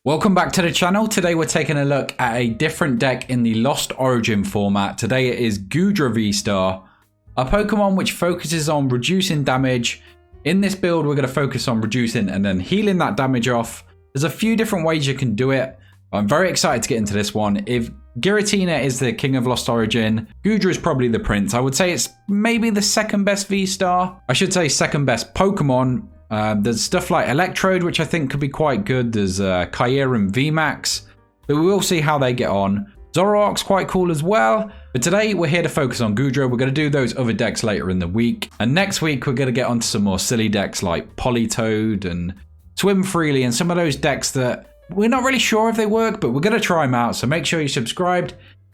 Welcome back to the channel. Today we're taking a look at a different deck in the Lost Origin format. Today it is Goodra VStar, a Pokemon which focuses on reducing damage. In this build we're going to focus on reducing and then healing that damage off. There's a few different ways you can do it. I'm very excited to get into this one. If Giratina is the king of Lost Origin, Goodra is probably the prince. I would say it's maybe the second best V-Star. I should say second best Pokemon. There's stuff like Electrode, which I think could be quite good. There's Hisuian VMax, but we will see how they get on. Zoroark's quite cool as well. But today we're here to focus on Goodra. We're going to do those other decks later in the week. And next week we're going to get onto some more silly decks like Politoed and Swim Freely and some of those decks that we're not really sure if they work, but we're going to try them out. So make sure you're subscribed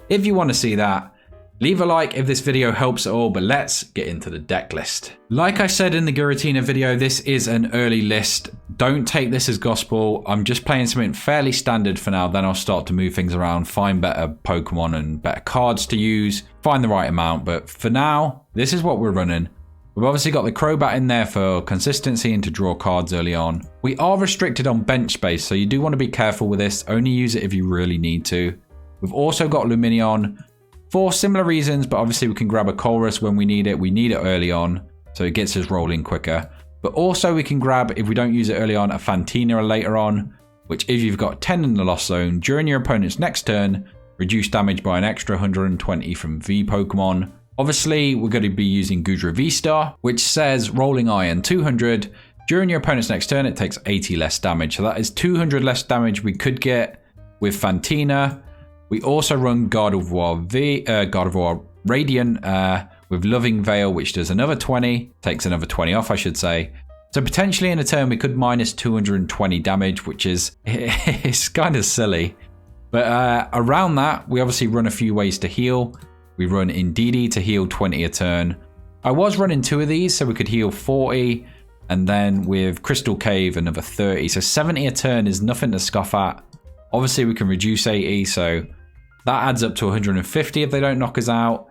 if you want to see that. Leave a like if this video helps at all, but let's get into the deck list. Like I said in the Giratina video, this is an early list. Don't take this as gospel. I'm just playing something fairly standard for now. Then I'll start to move things around, find better Pokemon and better cards to use, find the right amount. But for now, this is what we're running. We've obviously got the Crobat in there for consistency and to draw cards early on. We are restricted on bench space, so you do want to be careful with this. Only use it if you really need to. We've also got Lumineon for similar reasons, but obviously we can grab a Colress when we need it. We need it early on, so it gets us rolling quicker. But also we can grab, if we don't use it early on, a Fantina later on, which if you've got 10 in the Lost Zone, during your opponent's next turn, reduce damage by an extra 120 from V Pokemon. Obviously, we're going to be using Goodra VStar, which says Rolling Iron 200. During your opponent's next turn, it takes 80 less damage. So that is 200 less damage we could get with Fantina. We also run Gardevoir Radiant with Loving Veil, which does another 20. Takes another 20 off, I should say. So potentially in a turn, we could minus 220 damage, which is it's kind of silly. But around that, we obviously run a few ways to heal. We run Indeedee to heal 20 a turn. I was running 2 of these so we could heal 40, and then with Crystal Cave another 30. So 70 a turn is nothing to scoff at. Obviously we can reduce 80, so that adds up to 150 if they don't knock us out.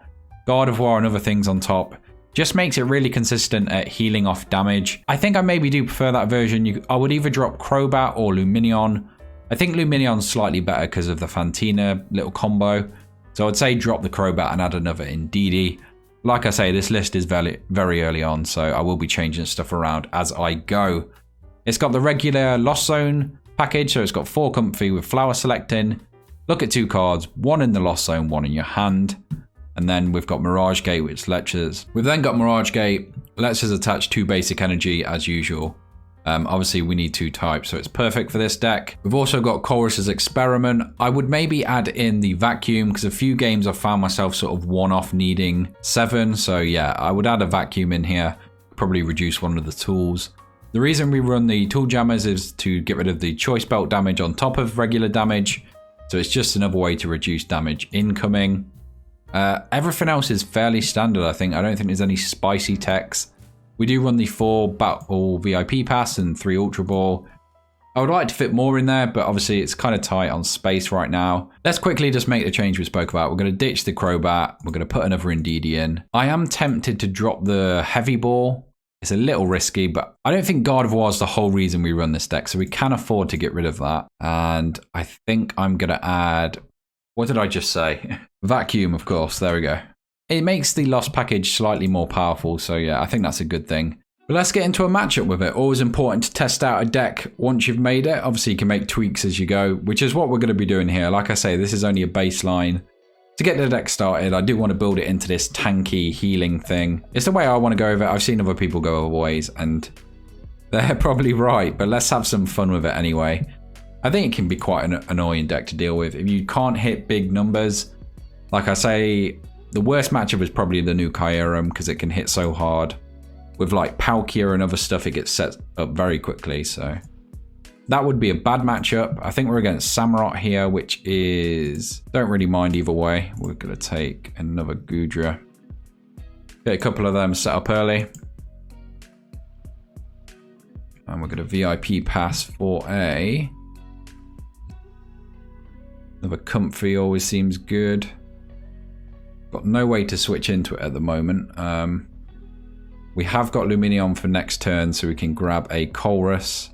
Gardevoir and other things on top. Just makes it really consistent at healing off damage. I think I maybe do prefer that version. I would either drop Crobat or Lumineon. I think Lumineon's slightly better because of the Fantina little combo. So I'd say drop the Crobat and add another Indeedee. Like I say, this list is very early on, so I will be changing stuff around as I go. It's got the regular Lost Zone package, so it's got 4 Comfey with Flower Selecting. Look at 2 cards, 1 in the Lost Zone, 1 in your hand. And then we've got Mirage Gate, which lets us... We've then got Mirage Gate, lets us attach 2 basic energy as usual. Obviously we need 2 types, so it's perfect for this deck. We've also got Colress's Experiment. I would maybe add in the Vacuum because a few games I've found myself sort of one-off needing 7. So yeah, I would add a Vacuum in here, probably reduce one of the tools. The reason we run the Tool Jammers is to get rid of the Choice Belt damage on top of regular damage. So it's just another way to reduce damage incoming. Everything else is fairly standard, I think. I don't think there's any spicy techs. We do run the 4 Battle VIP Pass and 3 Ultra Ball. I would like to fit more in there, but obviously it's kind of tight on space right now. Let's quickly just make the change we spoke about. We're going to ditch the Crobat. We're going to put another Indeedee in. I am tempted to drop the Heavy Ball. It's a little risky, but I don't think Gardevoir is the whole reason we run this deck, so we can afford to get rid of that. And I think I'm going to add... What did I just say? Vacuum, of course. There we go. It makes the Lost package slightly more powerful, so yeah, I think that's a good thing. But let's get into a matchup with it. Always important to test out a deck once you've made it. Obviously, you can make tweaks as you go, which is what we're going to be doing here. Like I say, this is only a baseline. To get the deck started, I do want to build it into this tanky healing thing. It's the way I want to go with it. I've seen other people go other ways, and they're probably right, but let's have some fun with it anyway. I think it can be quite an annoying deck to deal with. If you can't hit big numbers, like I say... The worst matchup is probably the new Kyurem because it can hit so hard. With like Palkia and other stuff, it gets set up very quickly. So that would be a bad matchup. I think we're against Samurott here, which is... Don't really mind either way. We're going to take another Goodra. Get a couple of them set up early. And we're going to VIP pass for a... Another Comfey always seems good. Got no way to switch into it at the moment. We have got Lumineon for next turn, so we can grab a Colress.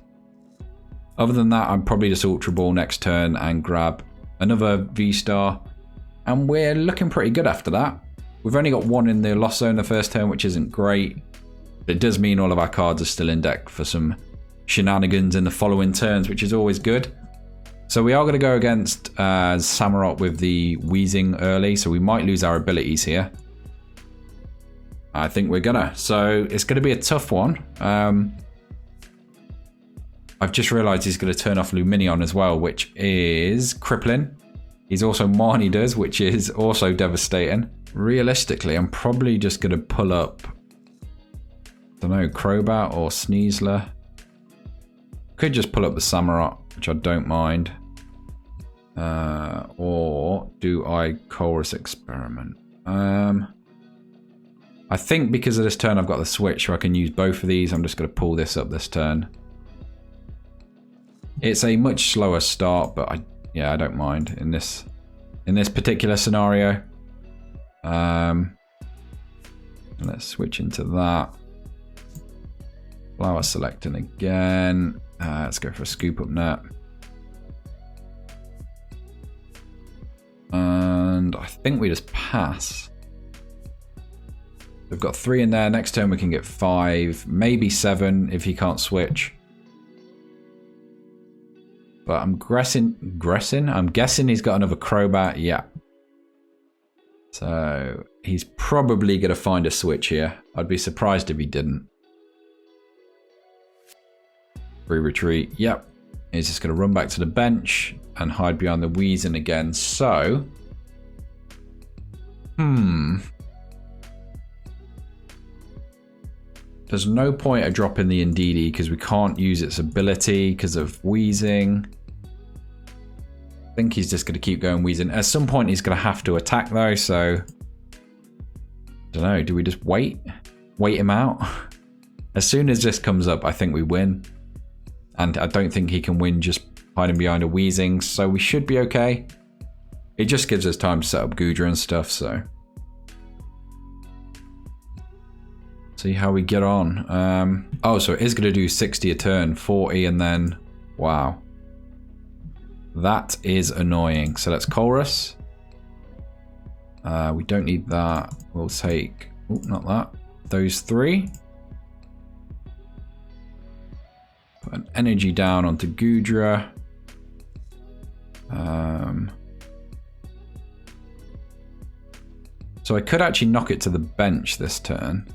Other than that, I'm probably just Ultra Ball next turn and grab another V-Star. And we're looking pretty good after that. We've only got one in the lost zone the first turn, which isn't great. But it does mean all of our cards are still in deck for some shenanigans in the following turns, which is always good. So we are going to go against Samurott with the Wheezing early, so we might lose our abilities here. I think we're gonna. So it's going to be a tough one. I've just realised he's going to turn off Lumineon as well, which is crippling. He's also Marnie, which is also devastating. Realistically, I'm probably just going to pull up, I don't know, Crobat or Sneasler. Could just pull up the Samurott, which I don't mind. Or do I Colress Experiment? I think because of this turn I've got the switch, so I can use both of these. I'm just going to pull this up this turn. It's a much slower start, but I don't mind in this particular scenario. Let's switch into that. Flower selecting again. Let's go for a Scoop Up Net. And I think we just pass. We've got 3 in there. Next turn we can get 5, maybe 7 if he can't switch. But I'm guessing he's got another Crobat. Yeah. So he's probably going to find a switch here. I'd be surprised if he didn't. Free retreat. Yep. He's just going to run back to the bench and hide behind the Wheezing again. So, there's no point of dropping the Indeedee because we can't use its ability because of Wheezing. I think he's just going to keep going Wheezing. At some point he's going to have to attack though, so I don't know, do we just wait him out? As soon as this comes up, I think we win. And I don't think he can win just hiding behind a Wheezing, so we should be okay. It just gives us time to set up Goodra and stuff, so. See how we get on. Oh, so it is going to do 60 a turn, 40, and then, wow. That is annoying. So let's Colress. We don't need that. We'll take, oh, not that. Those 3. Put an energy down onto Goodra. So I could actually knock it to the bench this turn.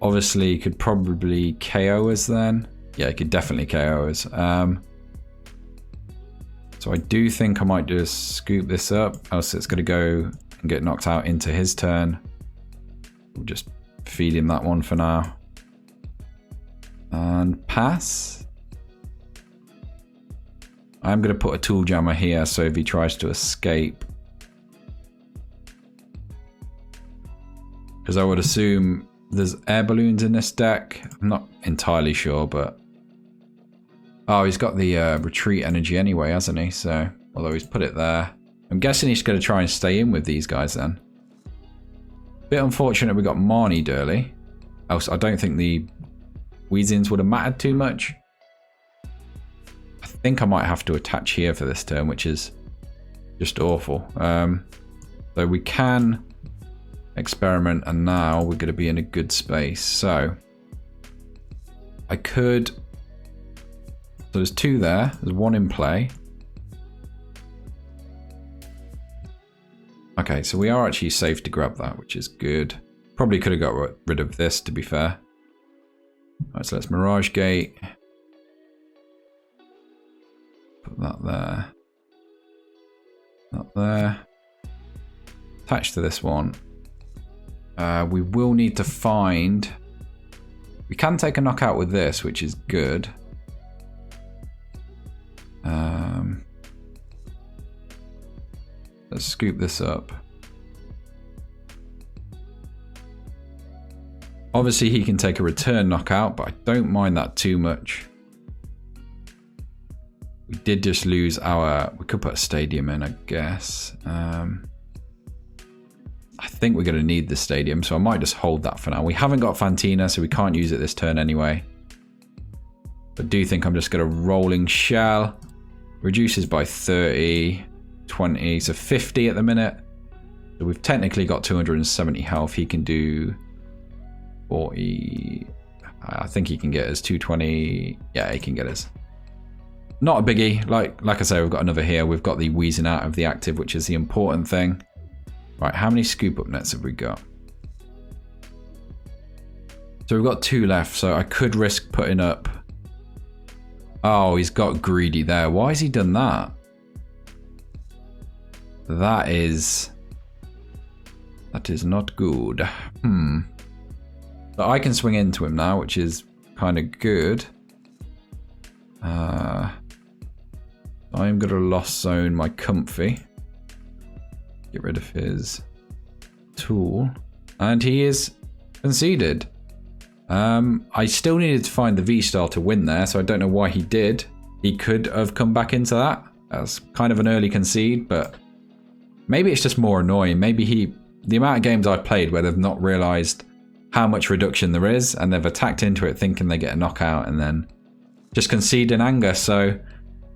Obviously, could probably KO us then. Yeah, it could definitely KO us. So I do think I might just scoop this up, else it's going to go and get knocked out into his turn. We'll just feed him that one for now. And pass. I'm going to put a Tool Jammer here, so if he tries to escape. Because I would assume there's air balloons in this deck. I'm not entirely sure, but... Oh, he's got the retreat energy anyway, hasn't he? So, although he's put it there. I'm guessing he's going to try and stay in with these guys then. Bit unfortunate we got Marnie early. Else, I don't think the Wheezings would have mattered too much. I think I might have to attach here for this turn, which is just awful. So we can experiment, and now we're going to be in a good space. So I could... So there's 2 there. There's 1 in play. Okay, so we are actually safe to grab that, which is good. Probably could have got rid of this, to be fair. Alright, so let's Mirage Gate. Put that there. That there. Attached to this one. We will need to find... We can take a knockout with this, which is good. Let's scoop this up. Obviously he can take a return knockout, but I don't mind that too much. We did just lose our... We could put a stadium in, I guess. I think we're going to need the stadium, so I might just hold that for now. We haven't got Fantina, so we can't use it this turn anyway. But do think I'm just going to rolling shell. Reduces by 30, 20, so 50 at the minute. So we've technically got 270 health. He can do 40. I think he can get us 220. Yeah, he can get us. Not a biggie. Like I say, we've got another here. We've got the wheezing out of the active, which is the important thing. Right, how many scoop up nets have we got? So we've got 2 left, so I could risk putting up. Oh, he's got greedy there. Why has he done that? That is not good. But I can swing into him now, which is kind of good. I'm going to lost zone my Comfey. Get rid of his tool. And he is conceded. I still needed to find the V-Star to win there, so I don't know why he did. He could have come back into that. That's kind of an early concede, but maybe it's just more annoying. Maybe the amount of games I've played where they've not realised how much reduction there is, and they've attacked into it thinking they get a knockout and then just concede in anger. So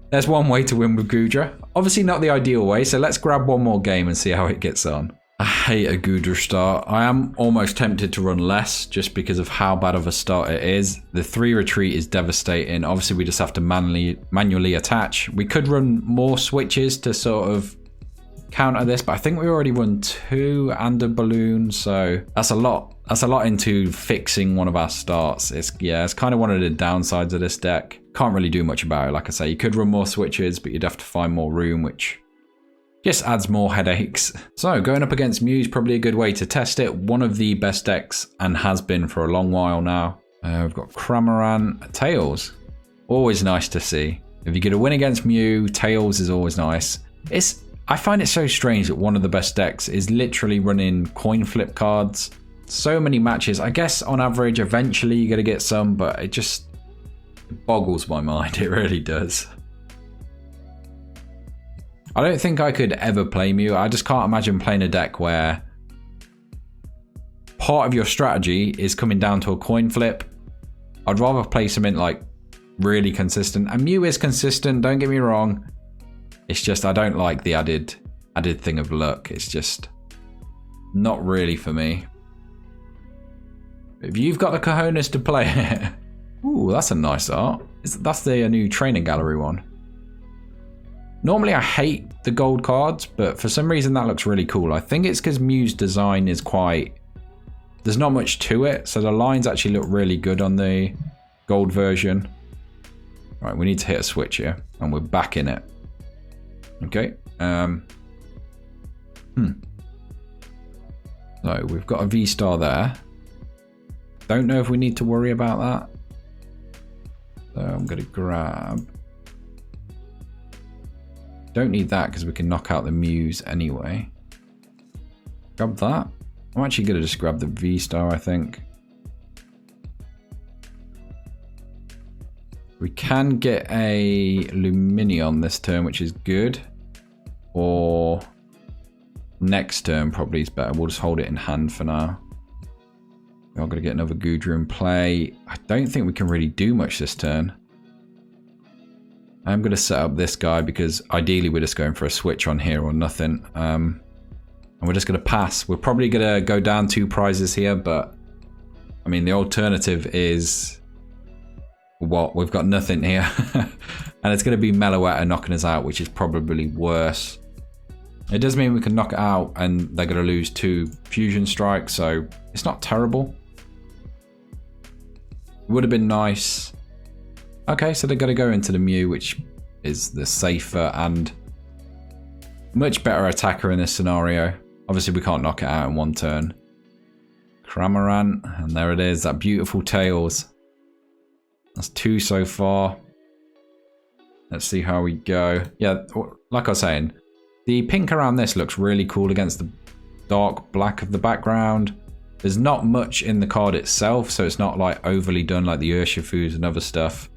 there's one way to win with Goodra. Obviously not the ideal way, so let's grab one more game and see how it gets on. I hate a Goodra start. I am almost tempted to run less just because of how bad of a start it is. The 3 retreat is devastating. Obviously we just have to manually attach. We could run more switches to sort of counter this, but I think we already run 2 and a balloon, so that's a lot. That's a lot into fixing one of our starts. It's kind of one of the downsides of this deck. Can't really do much about it. Like I say, you could run more switches, but you'd have to find more room, which just adds more headaches. So going up against Mew is probably a good way to test it. One of the best decks, and has been for a long while now. We've got Cramorant, Tails. Always nice to see. If you get a win against Mew, Tails is always nice. I find it so strange that one of the best decks is literally running coin flip cards. So many matches. I guess on average, eventually you're going to get some, but it just boggles my mind. It really does. I don't think I could ever play Mew. I just can't imagine playing a deck where part of your strategy is coming down to a coin flip. I'd rather play something like really consistent. And Mew is consistent, don't get me wrong. It's just I don't like the added thing of luck. It's just not really for me. If you've got the cojones to play it. Ooh, that's a nice art. That's the new training gallery one. Normally I hate the gold cards, but for some reason that looks really cool. I think it's because Mew's design is there's not much to it, so the lines actually look really good on the gold version. Right, we need to hit a switch here, and we're back in it. Okay. So we've got a V-Star there. Don't know if we need to worry about that. So I'm going to grab. Don't need that because we can knock out the Mews anyway. Grab that. I'm actually going to just grab the V-Star, I think. We can get a Lumineon this turn, which is good. Or next turn probably is better. We'll just hold it in hand for now. We're going to get another Goodra in play. I don't think we can really do much this turn. I'm going to set up this guy because ideally we're just going for a switch on here or nothing. And we're just going to pass. We're probably going to go down 2 prizes here, but I mean the alternative is what? We've got nothing here. And it's going to be Meloetta knocking us out, which is probably worse. It does mean we can knock it out and they're going to lose 2 fusion strikes, so it's not terrible. Would have been nice. Okay, so they're going to go into the Mew, which is the safer and much better attacker in this scenario. Obviously, we can't knock it out in 1 turn. Cramorant, and there it is, that beautiful Tails. That's 2 so far. Let's see how we go. Yeah, like I was saying, the pink around this looks really cool against the dark black of the background. There's not much in the card itself, so it's not like overly done like the Urshifus and other stuff.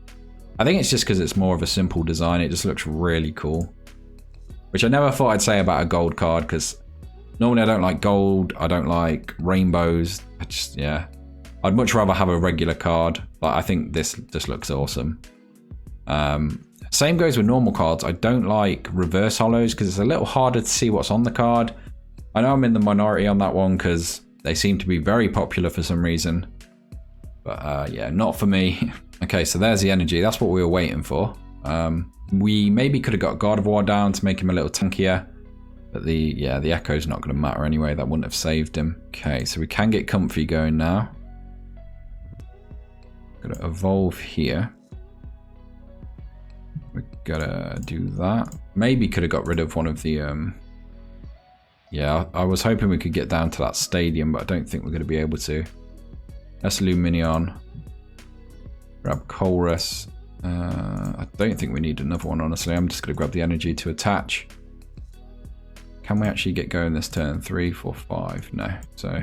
I think it's just because it's more of a simple design. It just looks really cool. Which I never thought I'd say about a gold card, because normally I don't like gold. I don't like rainbows. I'd much rather have a regular card. But I think this just looks awesome. Same goes with normal cards. I don't like reverse holos because it's a little harder to see what's on the card. I know I'm in the minority on that one because they seem to be very popular for some reason. But yeah, not for me. Okay, so there's the energy. That's what we were waiting for. We maybe could have got Gardevoir down to make him a little tankier. But the Echo's not going to matter anyway. That wouldn't have saved him. Okay, so we can get Comfey going now. Got to evolve here. We gotta do that. Maybe could have got rid of one of the yeah, I was hoping we could get down to that stadium, but I don't think we're going to be able to. That's Lumineon. Grab Colress. I don't think we need another one, honestly. I'm just going to grab the energy to attach. Can we actually get going this turn? 3, 4, 5. No. So,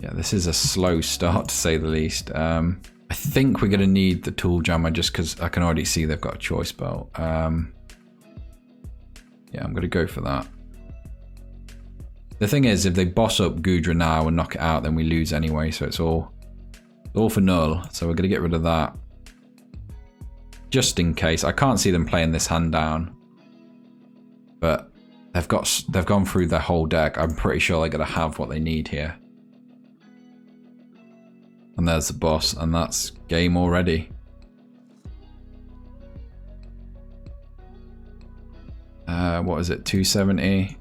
yeah, this is a slow start to say the least. I think we're going to need the Tool Jammer just because I can already see they've got a Choice Belt. Yeah, I'm going to go for that. The thing is, if they boss up Goodra now and knock it out, then we lose anyway, so it's all for null. So we're going to get rid of that. Just in case. I can't see them playing this hand down. But they've gone through their whole deck. I'm pretty sure they're going to have what they need here. And there's the boss, and that's game already. What is it? 270?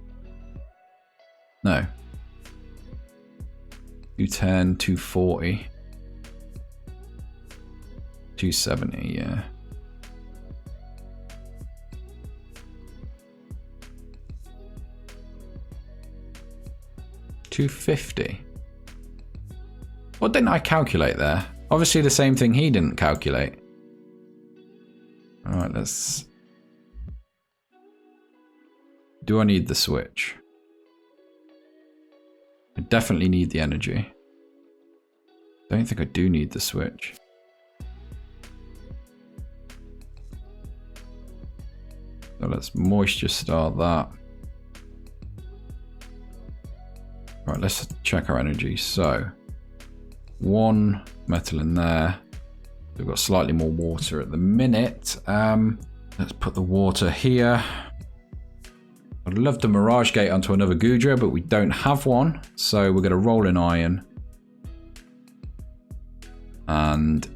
No. 210, 240. 270, yeah. $250. What didn't I calculate there? Obviously the same thing he didn't calculate. Alright, let's... Do I need the switch? I definitely need the energy. Don't think I do need the switch. So let's moisture start that. Right, let's check our energy. So, 1 metal in there. We've got slightly more water at the minute. Let's put the water here. I'd love to Mirage Gate onto another Goodra, but we don't have one. So we're going to roll in iron. And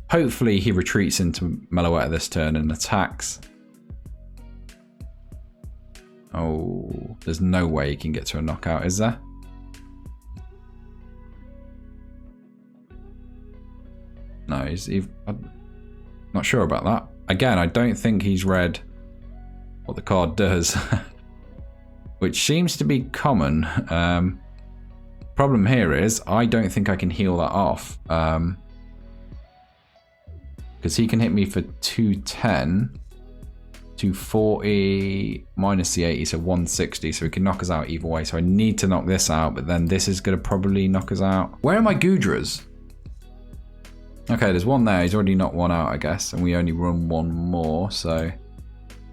hopefully he retreats into Meloetta this turn and attacks. Oh, there's no way he can get to a knockout, is there? No, I'm not sure about that. Again, I don't think he's read what the card does. Which seems to be common. Problem here is, I don't think I can heal that off. Because he can hit me for 210, 240, minus the 80, so 160. So he can knock us out either way. So I need to knock this out, but then this is going to probably knock us out. Where are my Goodras? Okay, there's one there. He's already knocked one out, I guess. And we only run one more, so...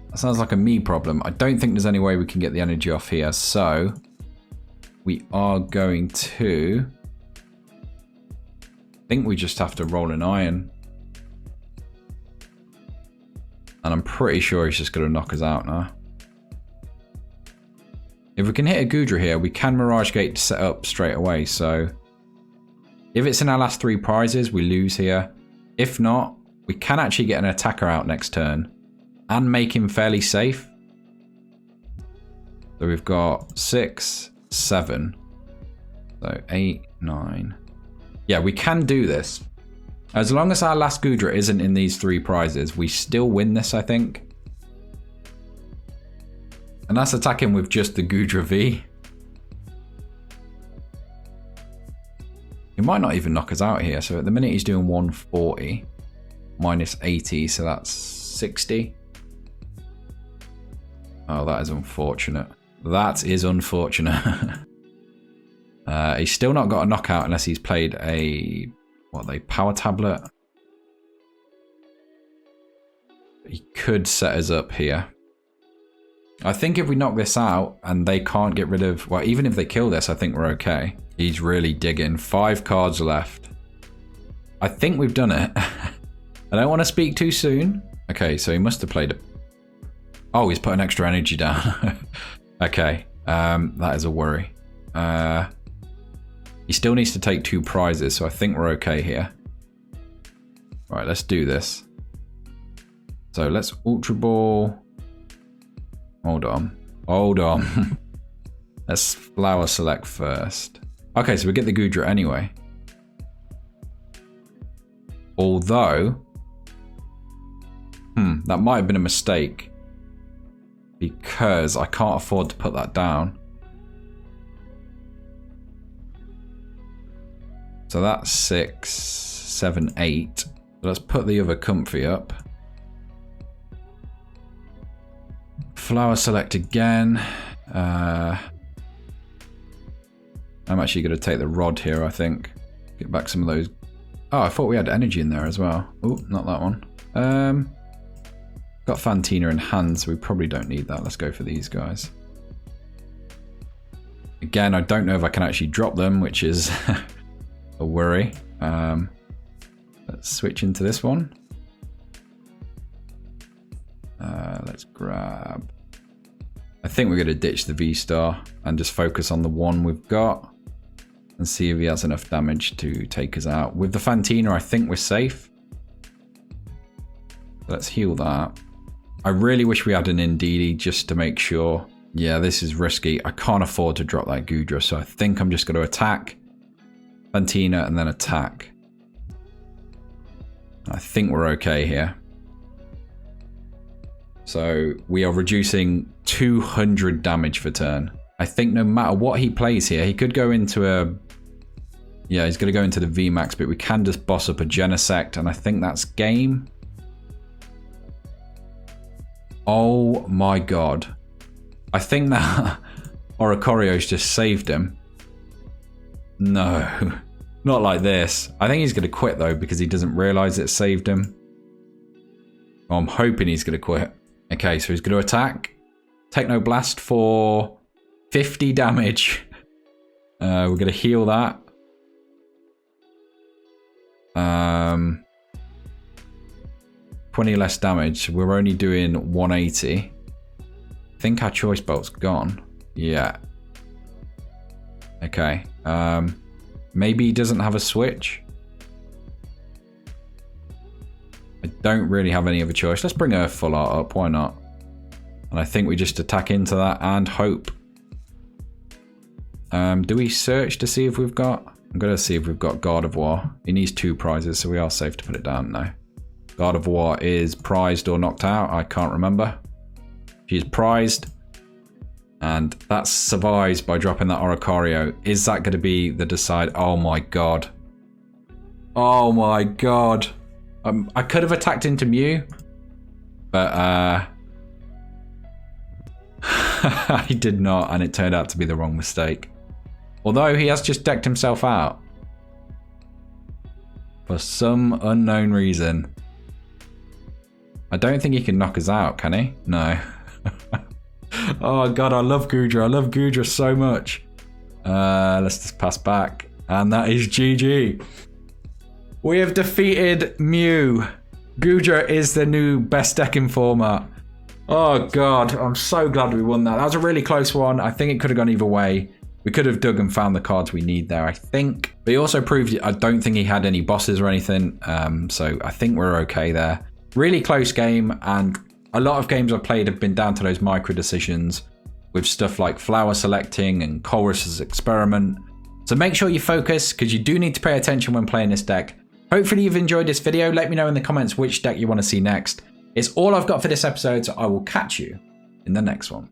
That sounds like a me problem. I don't think there's any way we can get the energy off here, so we are going to... I think we just have to roll an iron. And I'm pretty sure he's just going to knock us out now. If we can hit a Goodra here, we can Mirage Gate to set up straight away, so... If it's in our last 3 prizes, we lose here. If not, we can actually get an attacker out next turn. And make him fairly safe. So we've got 6, 7. So 8, 9. Yeah, we can do this. As long as our last Goodra isn't in these 3 prizes, we still win this, I think. And that's attacking with just the Goodra V. He might not even knock us out here. So at the minute he's doing 140. Minus 80, so that's 60. Oh, that is unfortunate. That is unfortunate. He's still not got a knockout unless he's played a... What are they? Power tablet? He could set us up here. I think if we knock this out and they can't get rid of... Well, even if they kill this, I think we're okay. He's really digging. 5 cards left. I think we've done it. I don't want to speak too soon. Okay, so he must have played it. Oh, he's put an extra energy down. Okay, that is a worry. He still needs to take 2 prizes, so I think we're okay here. Right, let's do this. So let's Ultra Ball. Hold on. Hold on. Let's Flower Select first. Okay, so we get the Goodra anyway. Although, that might have been a mistake because I can't afford to put that down. So that's 6, 7, 8. So let's put the other Comfey up. Flower Select again. I'm actually going to take the rod here, I think. Get back some of those. Oh, I thought we had energy in there as well. Oh, not that one. Got Fantina in hand, so we probably don't need that. Let's go for these guys. Again, I don't know if I can actually drop them, which is a worry. Let's switch into this one. Let's grab... I think we're going to ditch the V-Star and just focus on the one we've got and see if he has enough damage to take us out. With the Fantina, I think we're safe. Let's heal that. I really wish we had an Indeedee just to make sure. Yeah, this is risky. I can't afford to drop that Goodra, so I think I'm just going to attack Fantina and then attack. I think we're okay here. So we are reducing 200 damage for turn. I think no matter what he plays here, he could go into a... Yeah, he's going to go into the VMax, but we can just boss up a Genesect, and I think that's game. Oh my god. I think that Oricorio's just saved him. No, not like this. I think he's going to quit though, because he doesn't realise it saved him. Well, I'm hoping he's going to quit. Okay, so he's going to attack. Techno Blast for 50 damage. We're going to heal that. 20 less damage. We're only doing 180. I think our Choice Belt's gone. Yeah. Okay. Maybe he doesn't have a switch. I don't really have any other choice. Let's bring a full art up. Why not? And I think we just attack into that and hope. Do we search to see if we've got... I'm going to see if we've got Gardevoir. He needs 2 prizes, so we are safe to put it down now. Gardevoir is prized or knocked out. I can't remember. She's prized. And that survives by dropping that Oricorio. Is that going to be the decide? Oh my god. Oh my god. I could have attacked into Mew. But I did not, and it turned out to be the wrong mistake. Although he has just decked himself out. For some unknown reason. I don't think he can knock us out, can he? No. Oh god, I love Goodra. I love Goodra so much. Let's just pass back. And that is GG. We have defeated Mew. Goodra is the new best deck in format. Oh god, I'm so glad we won that. That was a really close one. I think it could have gone either way. We could have dug and found the cards we need there, I think. But he also proved, I don't think he had any bosses or anything. So I think we're okay there. Really close game, and a lot of games I've played have been down to those micro decisions with stuff like flower selecting and Colress's experiment. So make sure you focus, because you do need to pay attention when playing this deck. Hopefully you've enjoyed this video. Let me know in the comments which deck you want to see next. It's all I've got for this episode, so I will catch you in the next one.